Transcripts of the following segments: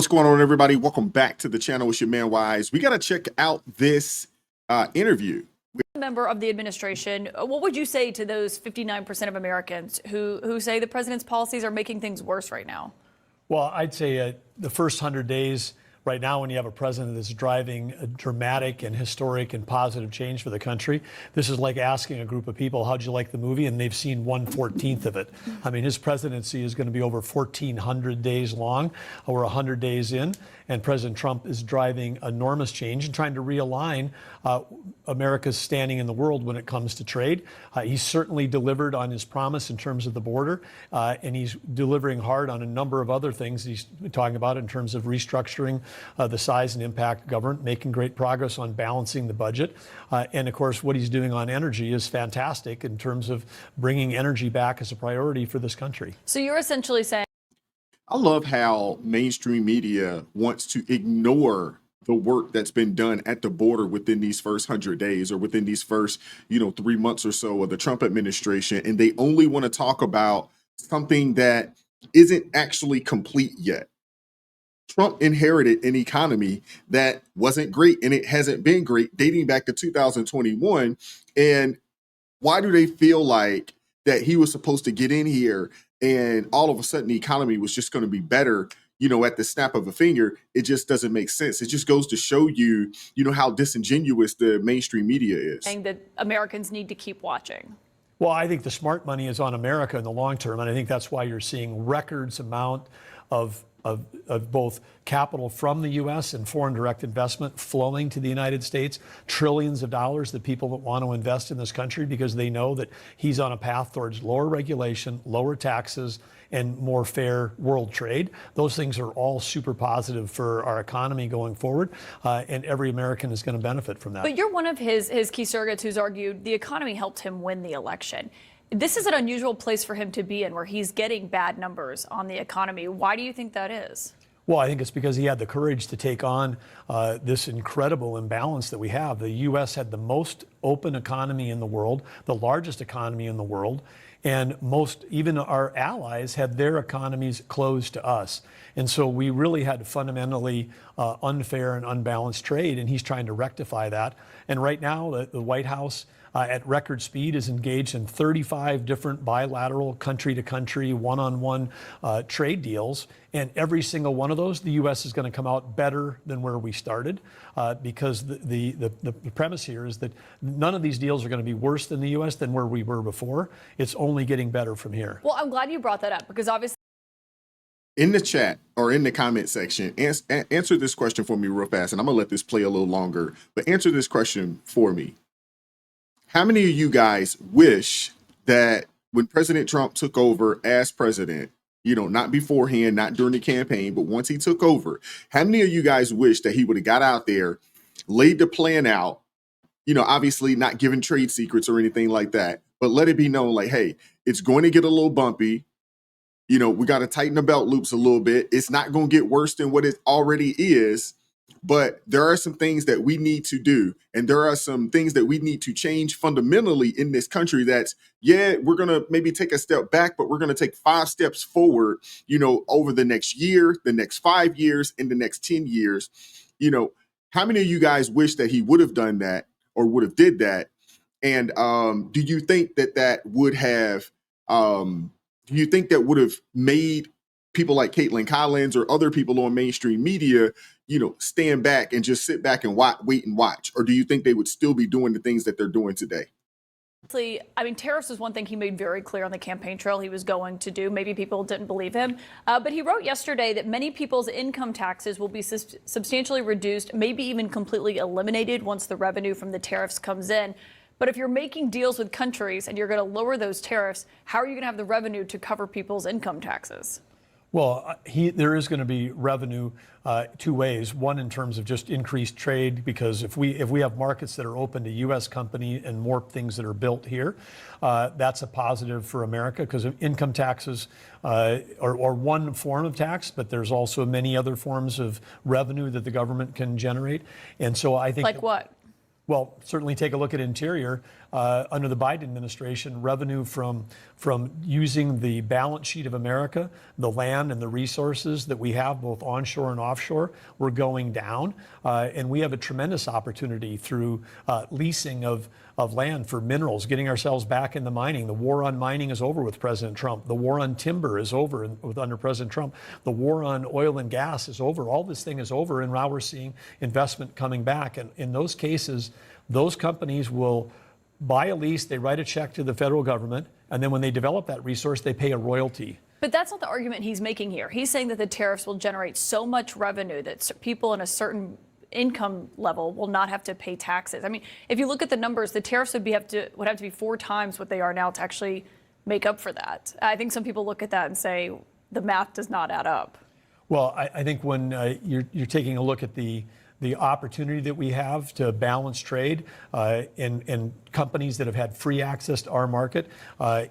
What's going on, everybody? Welcome back to the channel. It's your man Wise. We got to check out this interview. Member of the administration, what would you say to those 59% of Americans who say the president's policies are making things worse right now? Well, I'd say the first 100 days right now, when you have a president that's driving a dramatic and historic and positive change for the country, this is like asking a group of people, how'd you like the movie? And they've seen 1/14 of it. I mean, his presidency is going to be over 1,400 days long. We're 100 days in, and President Trump is driving enormous change and trying to realign America's standing in the world when it comes to trade. He's certainly delivered on his promise in terms of the border, and he's delivering hard on a number of other things he's talking about in terms of restructuring the size and impact of government, making great progress on balancing the budget. And of course, what he's doing on energy is fantastic in terms of bringing energy back as a priority for this country. So you're essentially saying, I love how mainstream media wants to ignore the work that's been done at the border within these first 100 days or within these first, 3 months or so of the Trump administration. And they only want to talk about something that isn't actually complete yet. Trump inherited an economy that wasn't great, and it hasn't been great dating back to 2021. And why do they feel like that he was supposed to get in here and all of a sudden the economy was just going to be better, at the snap of a finger? It just doesn't make sense. It just goes to show you, how disingenuous the mainstream media is. saying that Americans need to keep watching? Well, I think the smart money is on America in the long term, and I think that's why you're seeing records amount of both capital from the U.S. and foreign direct investment flowing to the United States, trillions of dollars that people want to invest in this country because they know that he's on a path towards lower regulation, lower taxes, and more fair world trade. Those things are all super positive for our economy going forward, and every American is going to benefit from that. But you're one of his key surrogates who's argued the economy helped him win the election. This is an unusual place for him to be in, where he's getting bad numbers on the economy. Why do you think that is? Well, I think it's because he had the courage to take on this incredible imbalance that we have. The U.S. had the most open economy in the world, the largest economy in the world, and even our allies had their economies closed to us. And so we really had fundamentally unfair and unbalanced trade, and he's trying to rectify that. And right now, the White House, at record speed, is engaged in 35 different bilateral country-to-country, one-on-one trade deals. And every single one of those, the U.S. is going to come out better than where we started, because the premise here is that none of these deals are going to be worse than the U.S. than where we were before. It's only getting better from here. Well, I'm glad you brought that up, because obviously In the chat or in the comment section, answer this question for me real fast, and I'm going to let this play a little longer, but answer this question for me. How many of you guys wish that when President Trump took over as president, not beforehand, not during the campaign, but once he took over, how many of you guys wish that he would have got out there, laid the plan out, obviously not giving trade secrets or anything like that, but let it be known like, hey, it's going to get a little bumpy. We got to tighten the belt loops a little bit. It's not going to get worse than what it already is. But there are some things that we need to do, and there are some things that we need to change fundamentally in this country. That's, we're going to maybe take a step back, but we're going to take 5 steps forward, over the next year, the next 5 years, and the next 10 years. How many of you guys wish that he would have done that or would have did that? And do you think that would have, made people like Kaitlan or other people on mainstream media, stand back and just sit back and wait and watch? Or do you think they would still be doing the things that they're doing today? I mean, tariffs is one thing he made very clear on the campaign trail he was going to do. Maybe people didn't believe him. But he wrote yesterday that many people's income taxes will be substantially reduced, maybe even completely eliminated once the revenue from the tariffs comes in. But if you're making deals with countries and you're going to lower those tariffs, how are you going to have the revenue to cover people's income taxes? Well, there is going to be revenue 2 ways. One, in terms of just increased trade, because if we have markets that are open to U.S. company and more things that are built here, that's a positive for America, because income taxes are one form of tax, but there's also many other forms of revenue that the government can generate. And so I think like what? Well, certainly take a look at Interior. under the Biden administration, revenue from using the balance sheet of America, the land and the resources that we have both onshore and offshore, were going down. And we have a tremendous opportunity through leasing of land for minerals, getting ourselves back into mining. The war on mining is over with President Trump. The war on timber is over under President Trump. The war on oil and gas is over. All this thing is over, and now we're seeing investment coming back. And in those cases, those companies will buy a lease, they write a check to the federal government, and then when they develop that resource, they pay a royalty. But that's not the argument he's making here. He's saying that the tariffs will generate so much revenue that people in a certain income level will not have to pay taxes. I mean, if you look at the numbers, the tariffs would have to be 4 times what they are now to actually make up for that. I think some people look at that and say the math does not add up. Well, I think when you're taking a look at the opportunity that we have to balance trade in companies that have had free access to our market,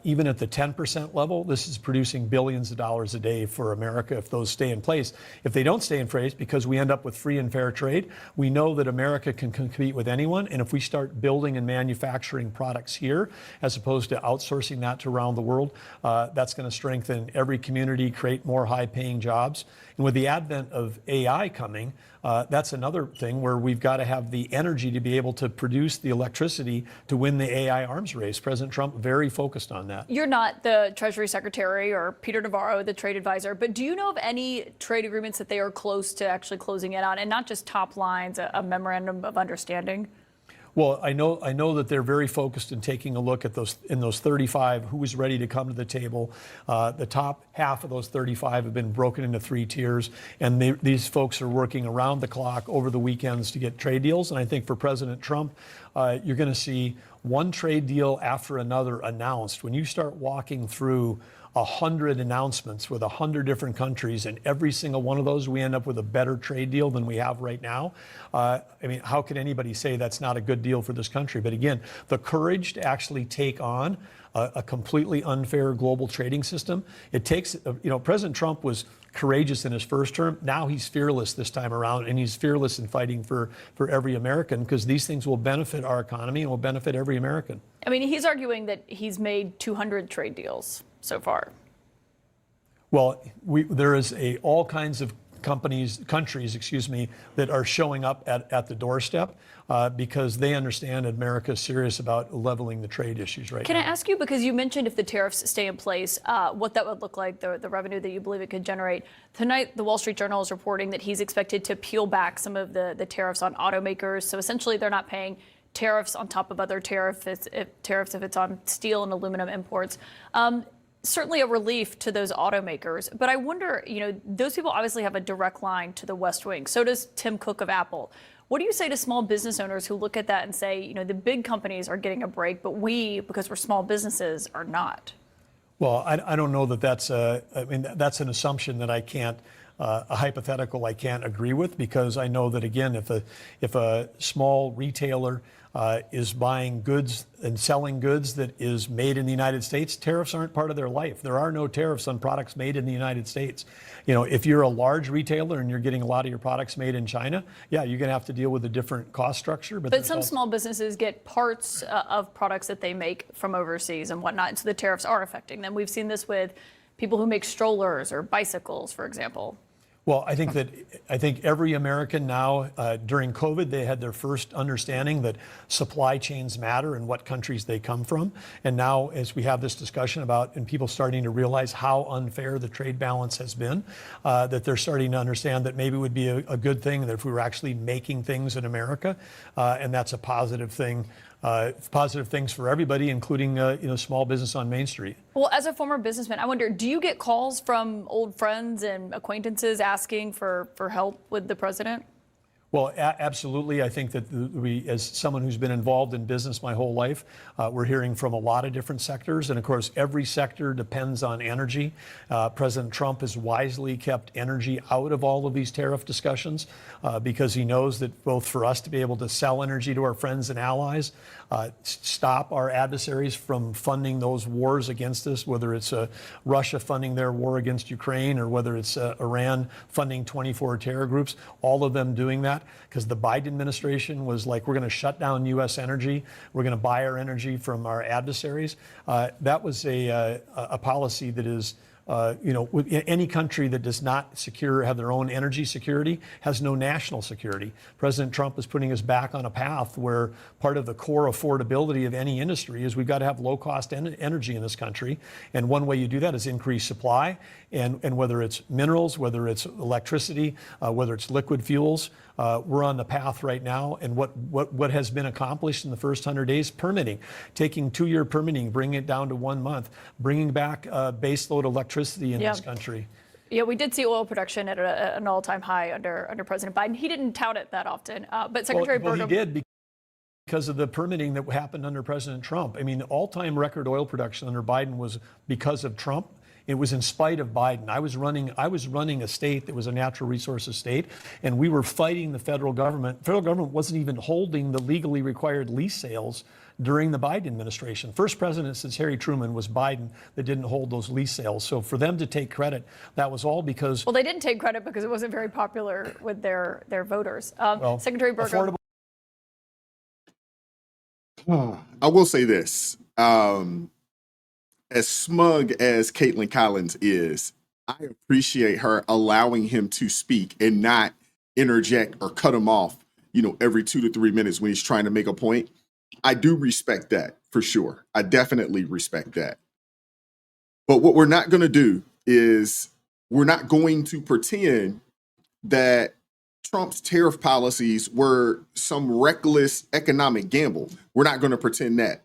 even at the 10% level, this is producing billions of dollars a day for America if those stay in place. If they don't stay in place, because we end up with free and fair trade, we know that America can compete with anyone. And if we start building and manufacturing products here, as opposed to outsourcing that to around the world, that's going to strengthen every community, create more high-paying jobs. And with the advent of AI coming, that's another thing where we've got to have the energy to be able to produce the electricity to win the AI arms race. President Trump very focused on that. You're not the Treasury Secretary or Peter Navarro, the trade advisor, but do you know of any trade agreements that they are close to actually closing in on, and not just top lines, a memorandum of understanding? Well, I know that they're very focused in taking a look at those 35 who is ready to come to the table. The top half of those 35 have been broken into 3 tiers, and these folks are working around the clock over the weekends to get trade deals. And I think for President Trump, you're going to see one trade deal after another announced. When you start walking through 100 announcements with 100 different countries, and every single one of those, we end up with a better trade deal than we have right now. I mean, how can anybody say that's not a good deal for this country? But again, the courage to actually take on a completely unfair global trading system, it takes, President Trump was courageous in his first term. Now he's fearless this time around, and he's fearless in fighting for every American, because these things will benefit our economy and will benefit every American. I mean, he's arguing that he's made 200 trade deals so far. Well, there is all kinds of countries, that are showing up at the doorstep because they understand America is serious about leveling the trade issues right now. Can I ask you, because you mentioned if the tariffs stay in place, what that would look like, the revenue that you believe it could generate. Tonight, the Wall Street Journal is reporting that he's expected to peel back some of the tariffs on automakers. So essentially, they're not paying tariffs on top of other tariffs if it's on steel and aluminum imports. Certainly a relief to those automakers. But I wonder, those people obviously have a direct line to the West Wing. So does Tim Cook of Apple. What do you say to small business owners who look at that and say, the big companies are getting a break, but we, because we're small businesses, are not? Well, I don't know that that's that's an assumption that I can't, a hypothetical I can't agree with, because I know that, again, if a small retailer is buying goods and selling goods that is made in the United States, tariffs aren't part of their life. There are no tariffs on products made in the United States. If you're a large retailer and you're getting a lot of your products made in China, yeah, you're going to have to deal with a different cost structure. But some small businesses get parts of products that they make from overseas and whatnot, and so the tariffs are affecting them. We've seen this with people who make strollers or bicycles, for example. Well, I think every American now, during COVID, they had their first understanding that supply chains matter and what countries they come from. And now, as we have this discussion about, and people starting to realize how unfair the trade balance has been, that they're starting to understand that maybe it would be a good thing that if we were actually making things in America, and that's a positive thing. Positive things for everybody, including small business on Main Street. Well, as a former businessman, I wonder, do you get calls from old friends and acquaintances asking for help with the president? Well, absolutely. I think that as someone who's been involved in business my whole life, we're hearing from a lot of different sectors. And of course, every sector depends on energy. President Trump has wisely kept energy out of all of these tariff discussions because he knows that both for us to be able to sell energy to our friends and allies, stop our adversaries from funding those wars against us, whether it's Russia funding their war against Ukraine or whether it's Iran funding 24 terror groups, all of them doing that. because the Biden administration was like, we're going to shut down U.S. energy. We're going to buy our energy from our adversaries. That was a policy that is, any country that does not have their own energy security has no national security. President Trump is putting us back on a path where part of the core affordability of any industry is we've got to have low-cost energy in this country. And one way you do that is increase supply. And whether it's minerals, whether it's electricity, whether it's liquid fuels, we're on the path right now. And what has been accomplished in the first 100 days? Permitting, taking 2-year permitting, bringing it down to 1 month, bringing back baseload electricity in this country. Yeah, we did see oil production at an all-time high under President Biden. He didn't tout it that often, but Secretary Burgum... Well, he did because of the permitting that happened under President Trump. I mean, all-time record oil production under Biden was because of Trump. It was in spite of Biden. I was running a state that was a natural resources state, and we were fighting the federal government. The federal government wasn't even holding the legally required lease sales during the Biden administration. First president since Harry Truman was Biden that didn't hold those lease sales. So for them to take credit, that was all because... Well, they didn't take credit because it wasn't very popular with their voters. Secretary Burgum... I will say this. As smug as Kaitlan Collins is, I appreciate her allowing him to speak and not interject or cut him off, every 2 to 3 minutes when he's trying to make a point. I do respect that for sure. I definitely respect that. But what we're not going to do is we're not going to pretend that Trump's tariff policies were some reckless economic gamble. We're not going to pretend that.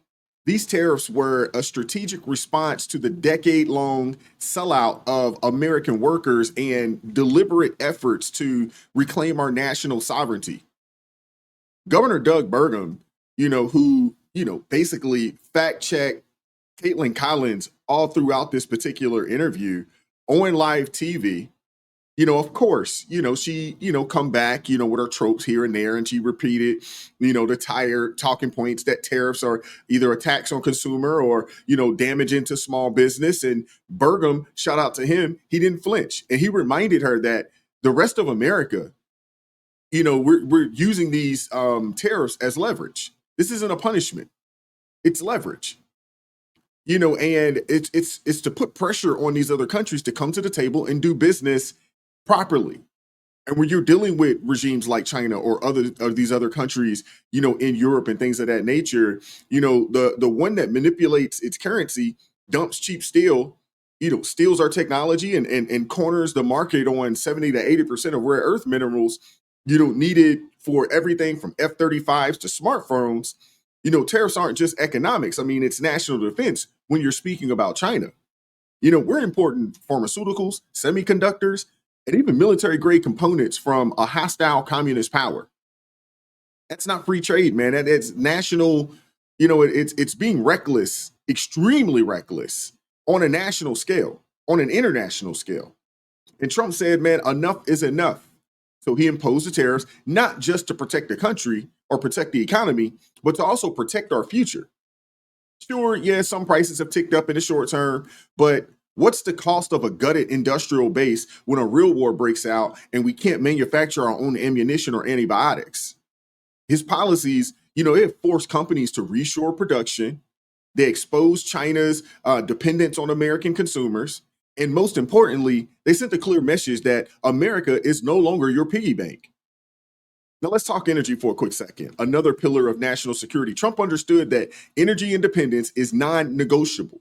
These tariffs were a strategic response to the decade-long sellout of American workers and deliberate efforts to reclaim our national sovereignty. Governor Doug Burgum, who, basically fact-checked Kaitlan Collins all throughout this particular interview on live TV, of course, she, come back, with her tropes here and there. And she repeated, the tired talking points that tariffs are either a tax on consumer or, damaging to small business. And Burgum, shout out to him, he didn't flinch. And he reminded her that the rest of America, we're using these tariffs as leverage. This isn't a punishment. It's leverage. And it's to put pressure on these other countries to come to the table and do business properly. And when you're dealing with regimes like China or these other countries, in Europe and things of that nature, the one that manipulates its currency, dumps cheap steel, steals our technology and corners the market on 70 to 80% of rare earth minerals, needed for everything from F-35s to smartphones. Tariffs aren't just economics. I mean, it's national defense when you're speaking about China. We're importing pharmaceuticals, semiconductors, and even military-grade components from a hostile communist power. That's not free trade, man. It's national, it's being reckless, extremely reckless on a national scale, on an international scale. And Trump said, man, enough is enough. So he imposed the tariffs, not just to protect the country or protect the economy, but to also protect our future. Sure, yeah, some prices have ticked up in the short term, but what's the cost of a gutted industrial base when a real war breaks out and we can't manufacture our own ammunition or antibiotics? His policies, it forced companies to reshore production. They exposed China's dependence on American consumers. And most importantly, they sent a clear message that America is no longer your piggy bank. Now let's talk energy for a quick second. Another pillar of national security. Trump understood that energy independence is non-negotiable.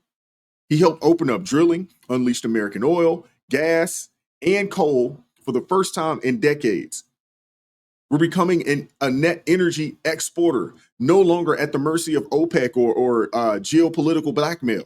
He helped open up drilling, unleashed American oil, gas, and coal for the first time in decades. We're becoming a net energy exporter, no longer at the mercy of OPEC or geopolitical blackmail.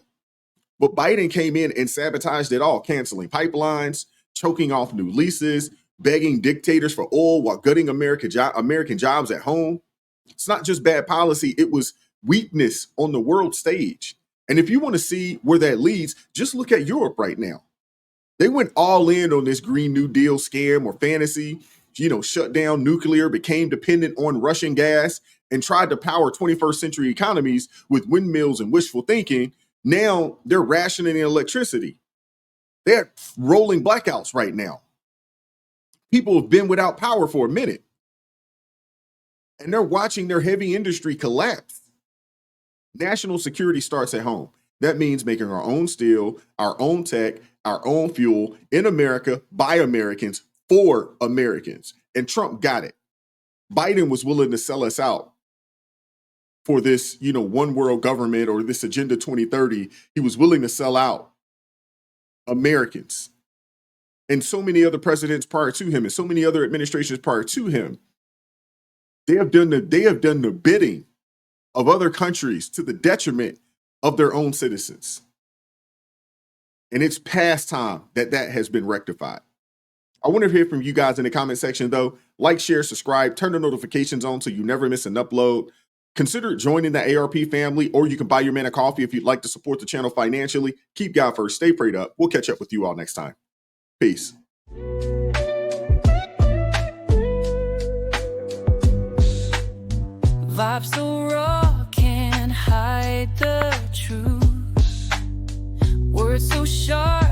But Biden came in and sabotaged it all, canceling pipelines, choking off new leases, begging dictators for oil while gutting American jobs at home. It's not just bad policy, it was weakness on the world stage. And if you want to see where that leads, just look at Europe right now. They went all in on this Green New Deal scam or fantasy, shut down nuclear, became dependent on Russian gas, and tried to power 21st century economies with windmills and wishful thinking. Now they're rationing electricity. They're rolling blackouts right now. People have been without power for a minute. and they're watching their heavy industry collapse. National security starts at home. That means making our own steel, our own tech, our own fuel in America by Americans for Americans. And Trump got it. Biden was willing to sell us out for this, one world government or this Agenda 2030. He was willing to sell out Americans. And so many other presidents prior to him and so many other administrations prior to him, they have done the bidding of other countries to the detriment of their own citizens. And it's past time that has been rectified. I want to hear from you guys in the comment section, though. Like, share, subscribe, turn the notifications on so you never miss an upload. Consider joining the ARP family, or you can buy your man a coffee if you'd like to support the channel financially. Keep God first. Stay prayed up. We'll catch up with you all next time. Peace. Vibes so raw, can't hide the truth. Words so sharp.